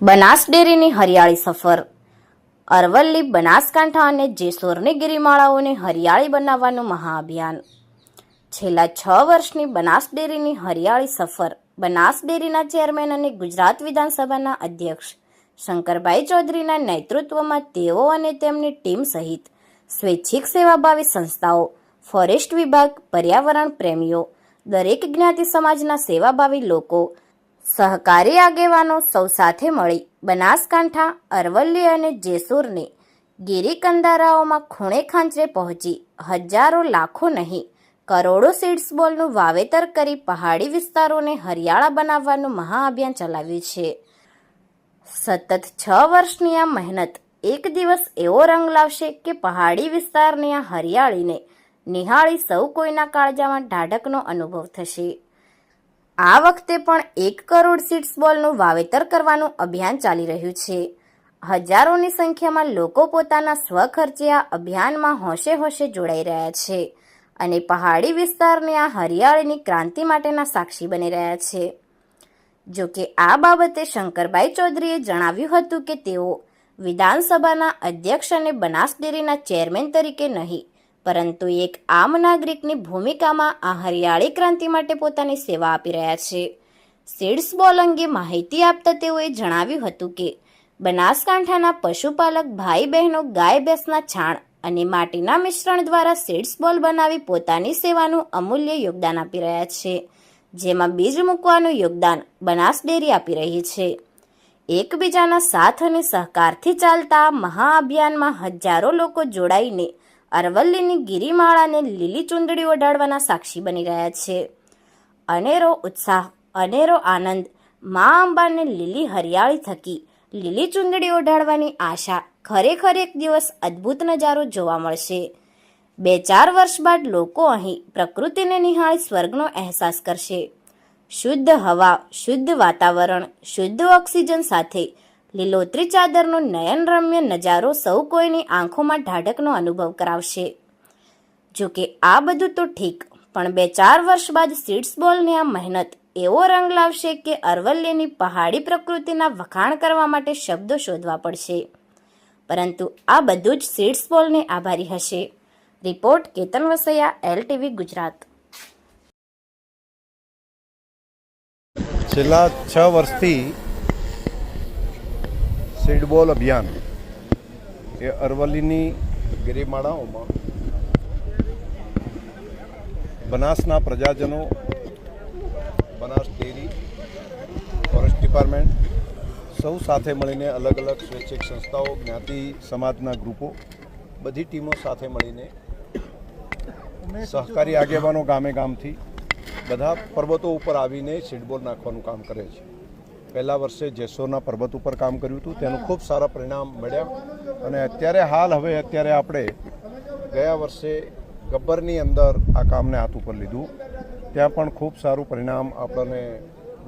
બનાસ ડેરીની હરિયાળી સફર. અરવલ્લી, બનાસકાંઠા અને જેસોરની ગિરિમાળાઓને હરિયાળી બનાવવાનું મહાઅભિયાન. છેલ્લા 6 વર્ષની બનાસ ડેરીની હરિયાળી સફર બનાસ ડેરીના ચેરમેન અને ગુજરાત વિધાનસભાના અધ્યક્ષ શંકરભાઈ ચૌધરીના નેતૃત્વમાં તેઓ અને તેમની ટીમ સહિત સ્વૈચ્છિક સેવાભાવી સંસ્થાઓ, ફોરેસ્ટ વિભાગ, પર્યાવરણ પ્રેમીઓ, દરેક જ્ઞાતિ સમાજના સેવાભાવી લોકો, સહકારી આગેવાનો સૌ સાથે મળી બનાસકાંઠા, અરવલ્લી અને જેસુરની ગિરિકંદારાઓમાં ખૂણે ખાંચરે પહોંચી હજારો, લાખો નહીં કરોડો સીડ્સ બોલનું વાવેતર કરી પહાડી વિસ્તારોને હરિયાળા બનાવવાનું મહાઅભિયાન ચલાવ્યું છે. સતત 6 વર્ષની આ મહેનત એક દિવસ એવો રંગ લાવશે કે પહાડી વિસ્તારની આ હરિયાળીને નિહાળી સૌ કોઈના કાળજામાં ઢાઢકનો અનુભવ થશે. આ વખતે પણ 1 કરોડ સીડ્સ બોલનું વાવેતર કરવાનું અભિયાન ચાલી રહ્યું છે. હજારોની સંખ્યામાં લોકો પોતાના સ્વખર્ચે આ અભિયાનમાં હોશે હોશે જોડાઈ રહ્યા છે અને પહાડી વિસ્તારની આ હરિયાળીની ક્રાંતિ માટેના સાક્ષી બની રહ્યા છે. જો કે આ બાબતે શંકરભાઈ ચૌધરીએ જણાવ્યું હતું કે તેઓ વિધાનસભાના અધ્યક્ષ અને બનાસ ડેરીના ચેરમેન તરીકે નહીં, પરંતુ એક આમ નાગરિકની ભૂમિકામાં આ હરિયાળી ક્રાંતિ માટે પોતાની સેવા આપી રહ્યા છે. સીડ્સ બોલ અંગે માહિતી આપતા તેઓએ જણાવ્યું હતું કે બનાસકાંઠાના પશુપાલક ભાઈ બહેનો ગાય ભેંસના છાણ અને માટીના મિશ્રણ દ્વારા સીડ્સ બોલ બનાવી પોતાની સેવાનું અમૂલ્ય યોગદાન આપી રહ્યા છે, જેમાં બીજ મૂકવાનું યોગદાન બનાસ ડેરી આપી રહી છે. એકબીજાના સાથ અને સહકારથી ચાલતા મહાઅભિયાનમાં હજારો લોકો જોડાઈને અરવલ્લીની ગિરિમાળાને લીલી ચૂંદડી ઓઢાડવાના સાક્ષી બની રહ્યા છે. અનેરો ઉત્સાહ, અનેરો આનંદ. મા અંબાને લીલી હરિયાળી થકી લીલી ચૂંદડી ઓઢાડવાની આશા. ખરેખર એક દિવસ અદ્ભુત નજારો જોવા મળશે. 2-4 વર્ષ બાદ લોકો અહીં પ્રકૃતિને નિહાળી સ્વર્ગનો અહેસાસ કરશે. શુદ્ધ હવા, શુદ્ધ વાતાવરણ, શુદ્ધ ઓક્સિજન સાથે લીલોતરી ચાદરનો નયનરમ્ય નજારો સૌ કોઈની આંખોમાં ઢાઢકનો અનુભવ કરાવશે. જો કે આ બધું તો ઠીક, પણ 2-4 વર્ષ બાદ સીડ્સ બોલની આ મહેનત એવો રંગ લાવશે કે અરવલ્લીની પહાડી પ્રકૃતિના વખાણ કરવા માટે શબ્દો શોધવા પડશે. પરંતુ આ બધું જ સીડ્સ બોલને આભારી હશે. Report Ketan Vasaiya, LTV Gujarat. છેલ્લા 6 વર્ષથી સીડબોલ અભિયાન એ અરવલ્લીની ગિરિમાળાઓમાં બનાસના પ્રજાજનો, બનાસ ડેરી, ફોરેસ્ટ ડિપાર્ટમેન્ટ સૌ સાથે મળીને અલગ અલગ સ્વૈચ્છિક સંસ્થાઓ, જ્ઞાતિ સમાજના ગ્રુપો, બધી ટીમો સાથે મળીને સહકારી આગેવાનો ગામે ગામથી બધા પર્વતો ઉપર આવીને સીડબોલ નાખવાનું કામ કરે છે. પહેલા વર્ષે જેસોરના પર્વત ઉપર કામ કર્યું હતું, તેનું ખૂબ સારા પરિણામ મળ્યા અને અત્યારે આપણે ગયા વર્ષે ગબ્બરની અંદર આ કામને હાથ ઉપર લીધું, ત્યાં પણ ખૂબ સારું પરિણામ આપણને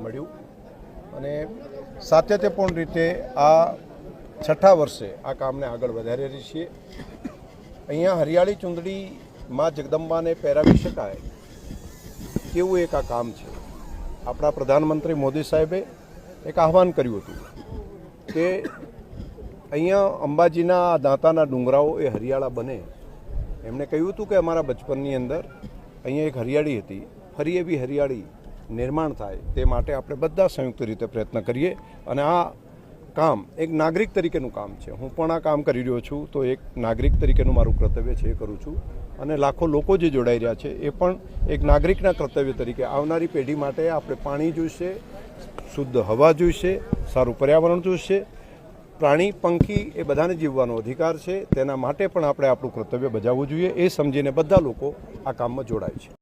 મળ્યું અને સાતત્યપૂર્ણ રીતે આ 6થા વર્ષે આ કામને આગળ વધારી રહી છીએ. અહીંયા હરિયાળી ચૂંદડી માં જગદંબાને પહેરાવી શકાય કેવું એક આ કામ છે. આપણા પ્રધાનમંત્રી મોદી સાહેબે એક આહવાન કર્યું હતું કે અહીંયા અંબાજીના દાંતાના ડુંગરાઓ એ હરિયાળા બને. એમણે કહ્યું હતું કે અમારા બચપનની અંદર અહીંયા એક હરિયાળી હતી, ફરી એવી હરિયાળી નિર્માણ થાય તે માટે આપણે બધા સંયુક્ત રીતે પ્રયત્ન કરીએ અને આ કામ એક નાગરિક તરીકેનું કામ છે. હું પણ આ કામ કરી રહ્યો છું તો એક નાગરિક તરીકેનું મારું કર્તવ્ય છે એ કરું છું અને લાખો લોકો જે જોડાઈ રહ્યા છે એ પણ એક નાગરિકના કર્તવ્ય તરીકે આવનારી પેઢી માટે આપણે પાણી જોઈશે, શુદ્ધ હવા જોઈશે, સારું પર્યાવરણ જોઈશે, પ્રાણી પંખી એ બધાને જીવવાનો અધિકાર છે, તેના માટે પણ આપણે આપણું કર્તવ્ય બજાવવું જોઈએ. એ સમજીને બધા લોકો આ કામમાં જોડાય છે.